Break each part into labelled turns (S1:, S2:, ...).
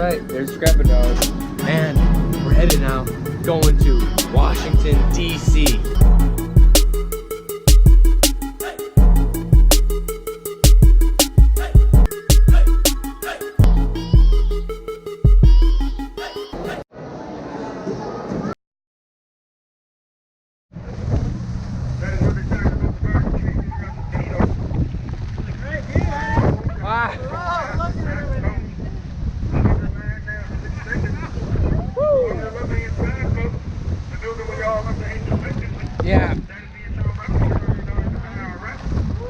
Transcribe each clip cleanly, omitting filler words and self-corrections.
S1: right, there's Scrapper Dog. And we're headed now, going to Washington, D.C. Yeah.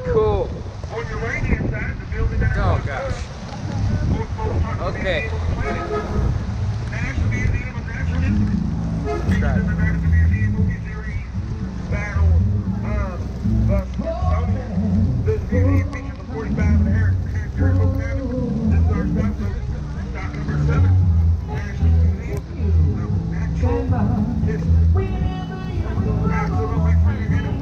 S1: Cool.
S2: On your right hand side, the building that
S1: Oh gosh. Okay.
S2: National Museum of Natural History.
S1: That's right.
S2: The National Museum movie series, Battle of the Smithsonian. This museum features the 45 and a half historical cabins. This is our stop, so stop number 7. National Museum of Natural History. Absolutely free to get it.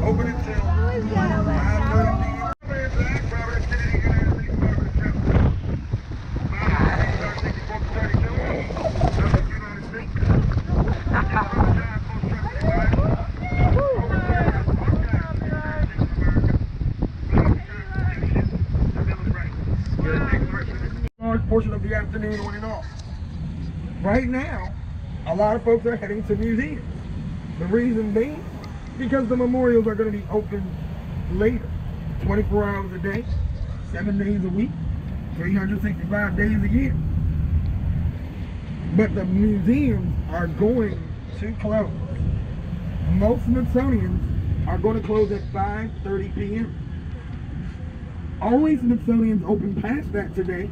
S2: Open until 5:30 p.m. Large portion of the afternoon went off. Right now, a lot of folks are heading to museums. The reason being, because the memorials are going to be open later, 24 hours a day, 7 days a week, 365 days a year. But the museums are going to close. Most Smithsonians are going to close at 5:30 p.m. Only Smithsonians open past that today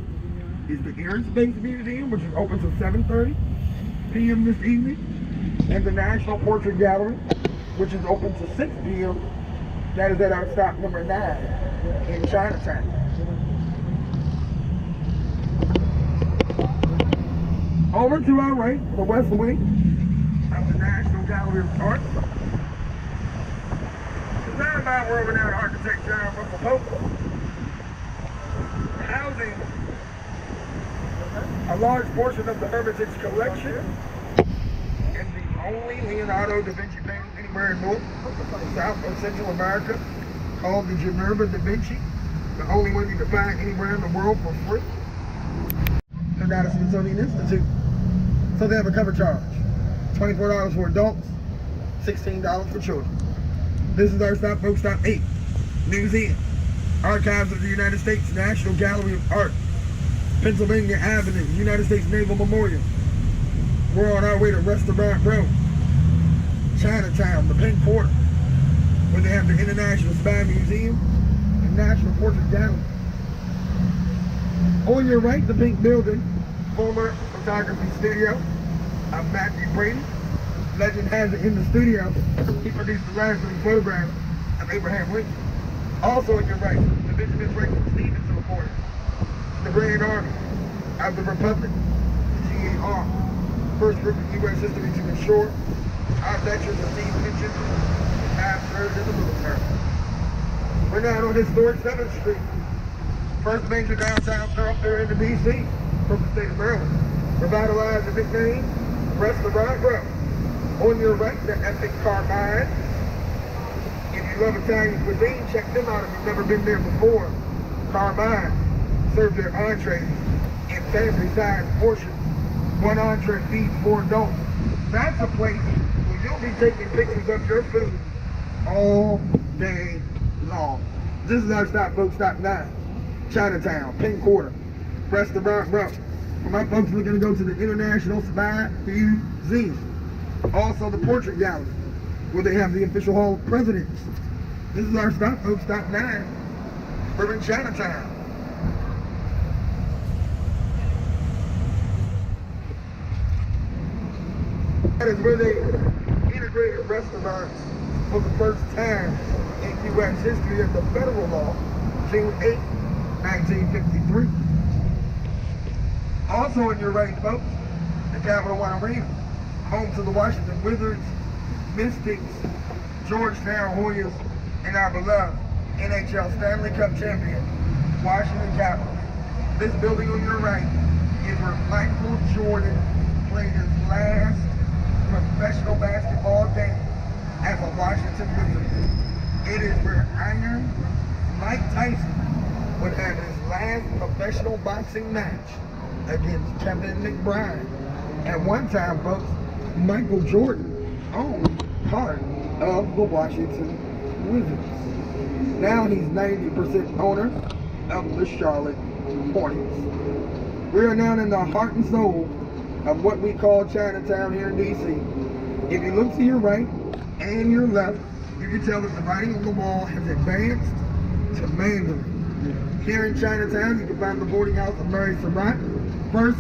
S2: is the Air and Space Museum, which is open till 7:30 p.m. this evening, and the National Portrait Gallery, which is open till 6 p.m. That is at our stop number 9 in Chinatown. Over to our right, the west wing of the National Gallery of Art. Designed by world-renowned architect John Russell, housing a large portion of the Hermitage collection and the only Leonardo da Vinci painting anywhere in North, South, or Central America, called the Minerva da Vinci, the only one you can find anywhere in the world for free. They're not a Smithsonian Institute, so they have a cover charge: $24 for adults, $16 for children. This is our stop, folks. Stop 8, Museum, Archives of the United States, National Gallery of Art, Pennsylvania Avenue, United States Naval Memorial. We're on our way to Restaurant Row, Chinatown, the Pink Quarter, where they have the International Spy Museum and National Portrait Gallery. On your right, the pink building, former photography studio of Matthew Brady. Legend has it in the studio, he produced the last living photograph of Abraham Lincoln. Also on your right, the Benjamin Franklin Stevenson Memorial, the Grand Army of the Republic, the GAR, first group of U.S. history to ensure our veterans receive pensions and have served in the military. We're now on historic 7th Street, first major downtown thoroughfare in the D.C. from the state of Maryland. Revitalized the nickname Restaurant Row. On your right, the Epic Carmine. If you love Italian cuisine, check them out if you've never been there before. Carmine serve their entrees in family-sized portions. One entree feeds 4 adults. That's a place where you'll be taking pictures of your food all day long. This is our stop, folks. Stop 9, Chinatown, Pink Quarter, Restaurant Row. For my folks looking to go to the International Spy Museum. Also the Portrait Gallery, where they have the official Hall of Presidents. This is our stop, folks. Stop 9. We're in Chinatown. That is where they integrated restaurants for the first time in U.S. history under federal law, June 8, 1953. Also on your right, folks, the Capital One Arena, home to the Washington Wizards, Mystics, Georgetown Hoyas, and our beloved NHL Stanley Cup champion, Washington Capitals. This building on your right is where Michael Jordan played his last professional basketball game as a Washington Wizard. It is where Iron Mike Tyson would have his last professional boxing match against Kevin McBride. At one time, folks, Michael Jordan owned part of the Washington Wizards. Now he's 90% owner of the Charlotte Hornets. We are now in the heart and soul of what we call Chinatown here in D.C. If you look to your right and your left, you can tell that the writing on the wall has advanced to Mandarin. Here in Chinatown, you can find the boarding house of Mary Surratt, first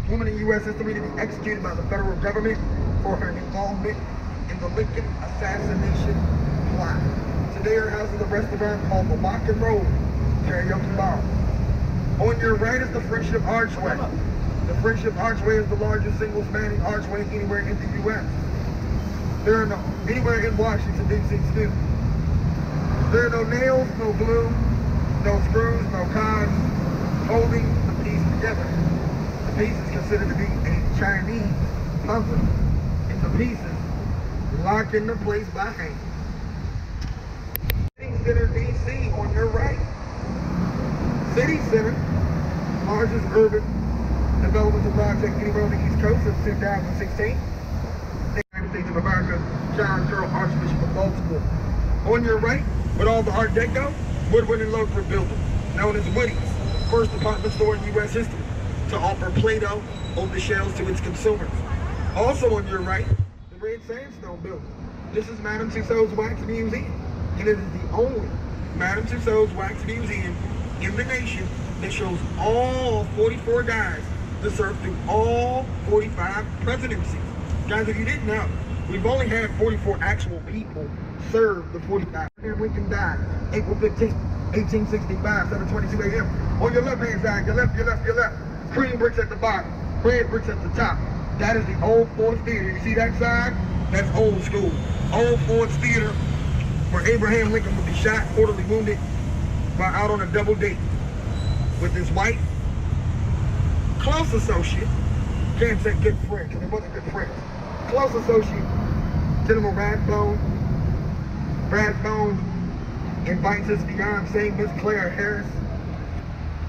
S2: woman in U.S. history to be executed by the federal government for her involvement in the Lincoln assassination plot. Today, her house is a restaurant called the Rock and Roll Karaoke Bar. On your right is the Friendship Archway. The Friendship Archway is the largest single-spanning archway anywhere in the U.S. There are no, anywhere in Washington, D.C., excuse me. There are no nails, no glue, no screws, no cogs holding the piece together. The piece is considered to be a Chinese puzzle, and the pieces locked into place by hand. City Center, D.C. on your right. City Center, largest urban developmental project anywhere on the East Coast since 2016. United States of America, John Carroll, Archbishop of Baltimore. On your right, with all the Art Deco, Woodward and Lothar building, known as Woody's, first department store in U.S. history to offer Play-Doh on the shelves to its consumers. Also on your right, the Red Sandstone building. This is Madame Tussauds Wax Museum, and it is the only Madame Tussauds Wax Museum in the nation that shows all 44 guys that served through all 45 presidencies. Guys, if you didn't know, we've only had 44 actual people serve the 45. Lincoln died April 15, 1865, 7:22 a.m. On your left-hand side, your left. Cream bricks at the bottom, red bricks at the top. That is the Old Ford's Theater. You see that side? That's old school. Old Ford's Theater, where Abraham Lincoln would be shot, mortally wounded, while out on a double date with his wife, close associate, can't say good friend, because they wasn't good friends. Close associate, General Rathbone. Rathbone invites his fiancée, Miss Claire Harris.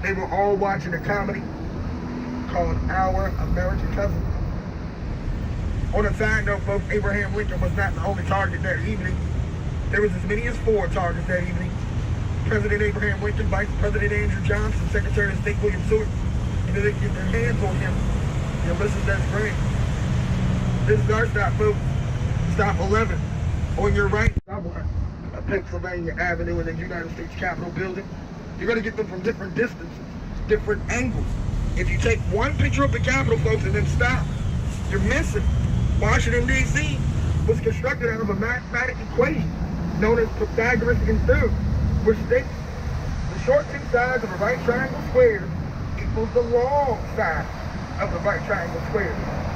S2: They were all watching a comedy called Our American Cousin. On a side note, folks, Abraham Lincoln was not the only target that evening. There was as many as 4 targets that evening. President Abraham Lincoln, Vice President Andrew Johnson, Secretary of State William Seward, and they get their hands on him. And listen, that's great. This is our stop, folks. Stop 11. On your right, Pennsylvania Avenue and the United States Capitol building. You're going to get them from different distances, different angles. If you take one picture of the Capitol, folks, and then stop, you're missing. Washington, D.C. was constructed out of a mathematic equation known as Pythagoras and theorem, which states the short two sides of a right triangle square equals the long side of the right triangle square.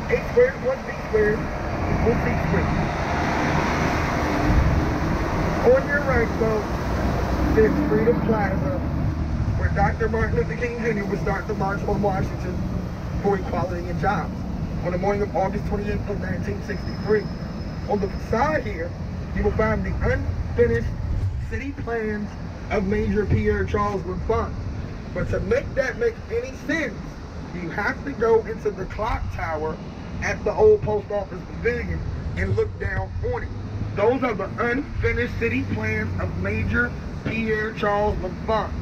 S2: A squared plus b squared equals c squared. On your right, folks, is Freedom Plaza, where Dr. Martin Luther King Jr. would start the March on Washington for equality and jobs on the morning of August 28th of 1963. On the side here, you will find the unfinished city plans of Major Pierre Charles L'Enfant. But to make that make any sense, you have to go into the clock tower at the old post office pavilion and look down on it. Those are the unfinished city plans of Major Pierre Charles L'Enfant.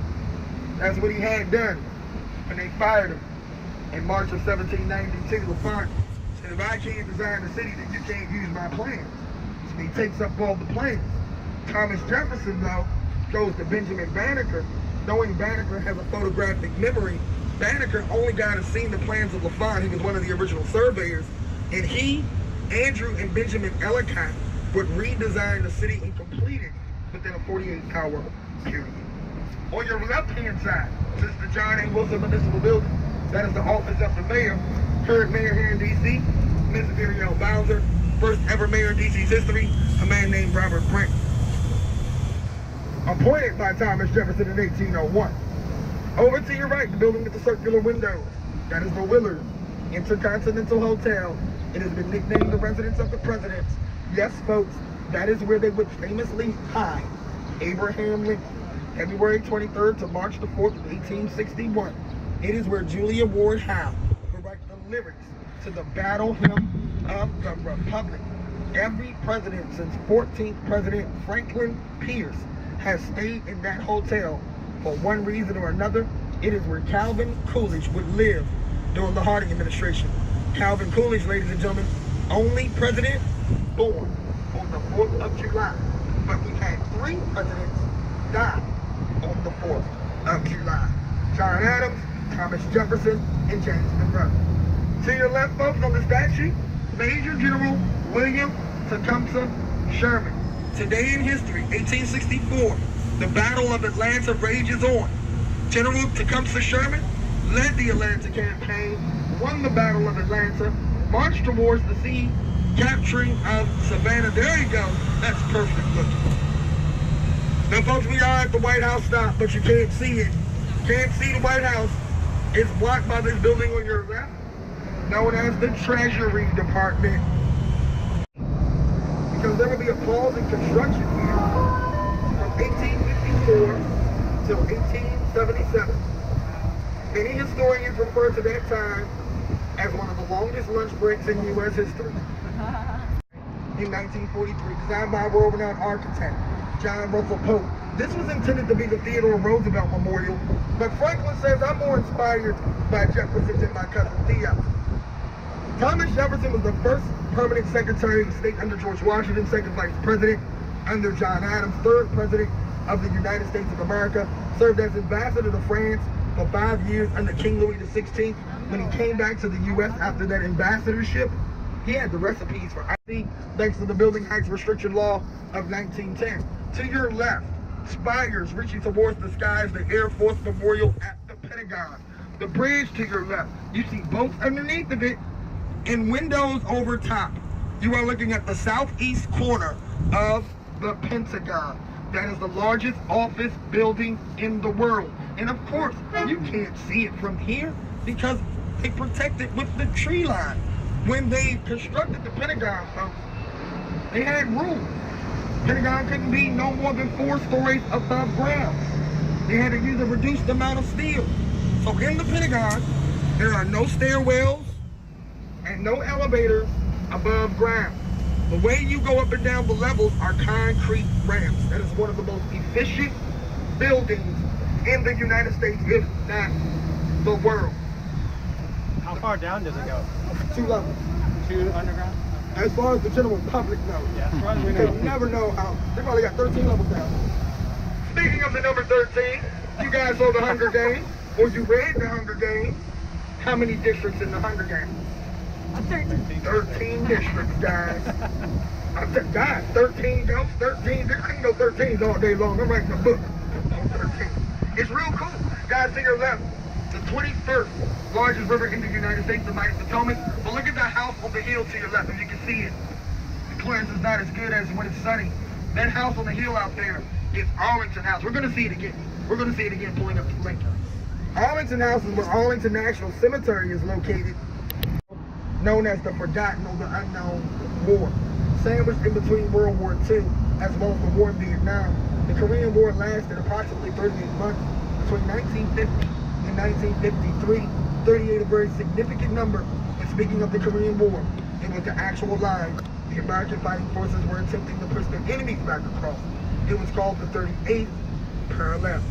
S2: That's what he had done when they fired him in March of 1792. L'Enfant said, if I can't design the city, then you can't use my plans. So he takes up all the plans. Thomas Jefferson, though, goes to Benjamin Banneker. Knowing Banneker has a photographic memory, Banneker only got to see the plans of L'Enfant. He was one of the original surveyors. And he, Andrew, and Benjamin Ellicott would redesign the city and complete it within a 48-hour period. On your left-hand side, this is the John A. Wilson Municipal Building. That is the office of the mayor, current mayor here in D.C., Ms. Muriel Bowser, first ever mayor in D.C.'s history, a man named Robert Brent. Appointed by Thomas Jefferson in 1801. Over to your right, the building with the circular windows. That is the Willard Intercontinental Hotel. It has been nicknamed the residence of the presidents. Yes, folks, that is where they would famously hide Abraham Lincoln. February 23rd to March the 4th of 1861. It is where Julia Ward Howe would write the lyrics to the battle hymn of the Republic. Every president since 14th President Franklin Pierce has stayed in that hotel for one reason or another. It is where Calvin Coolidge would live during the Harding administration. Calvin Coolidge, ladies and gentlemen, only president born on the 4th of July. But we had 3 presidents die on the 4th of July. John Adams, Thomas Jefferson, and James Monroe. To your left, folks, on the statue, Major General William Tecumseh Sherman. Today in history, 1864, the Battle of Atlanta rages on. General Tecumseh Sherman led the Atlanta campaign, won the Battle of Atlanta, marched towards the sea, capturing of Savannah. There you go. That's perfect looking. Now, folks, we are at the White House stop, but you can't see it. Can't see the White House. It's blocked by this building on your left, known as the Treasury Department. Because there will be a pause in construction here from 1854 till 1877. Many historians refer to that time as one of the longest lunch breaks in U.S. history. In 1943, designed by world-renowned architect John Russell Pope. This was intended to be the Theodore Roosevelt Memorial, but Franklin says I'm more inspired by Jefferson than my cousin Theo. Thomas Jefferson was the first permanent Secretary of State under George Washington, second Vice President under John Adams, third President of the United States of America, served as ambassador to France for 5 years under King Louis XVI. When he came back to the U.S. after that ambassadorship, he had the recipes for IT thanks to the Building Heights Restriction Law of 1910. To your left, spires reaching towards the skies, the Air Force Memorial at the Pentagon. The bridge to your left, you see boats underneath of it and windows over top. You are looking at the southeast corner of the Pentagon. That is the largest office building in the world. And of course, you can't see it from here because they protect it with the tree line. When they constructed the Pentagon, folks, they had rules. Pentagon couldn't be no more than 4 stories above ground. They had to use a reduced amount of steel. So in the Pentagon, there are no stairwells and no elevators above ground. The way you go up and down the levels are concrete ramps. That is one of the most efficient buildings in the United States, if not the world.
S3: How far down does it go?
S2: 2 levels.
S3: 2 underground?
S2: As far as the general public knows.
S3: Yeah, as far as we
S2: They
S3: know.
S2: never know how. They probably got 13 levels down. Speaking of the number 13, you guys saw the Hunger Games, or you read the Hunger Games. How many districts in the Hunger Games? 13 districts, guys. Guys, 13 ghosts, 13. I can go 13s all day long. I'm writing a book on 13. It's real cool. Guys, to your left, the 21st largest river in the United States, the Mighty Potomac. But look at the house on the hill to your left, if you can see it. The clearance is not as good as when it's sunny. That house on the hill out there is Arlington House. We're going to see it again. We're going to see it again pulling up the link. Arlington House is where Arlington National Cemetery is located, known as the Forgotten or the Unknown War. Sandwiched in between World War II as well as the war in Vietnam, the Korean War lasted approximately 38 months between 1950 and 1953. 38, a very significant number. And speaking of the Korean War, it was the actual line the American fighting forces were attempting to push their enemies back across. It was called the 38th parallel.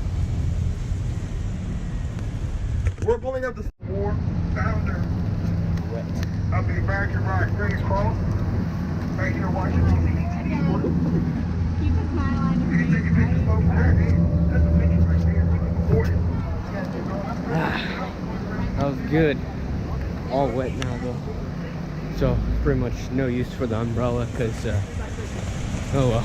S2: We're pulling up the war founder of the American Red Cross right here in Washington, D.C.
S4: Keep a smile on your
S2: You can
S4: face.
S2: take a picture, folks. That's the picture right there. We can afford it.
S1: That was good. All wet now though. So pretty much no use for the umbrella because oh well.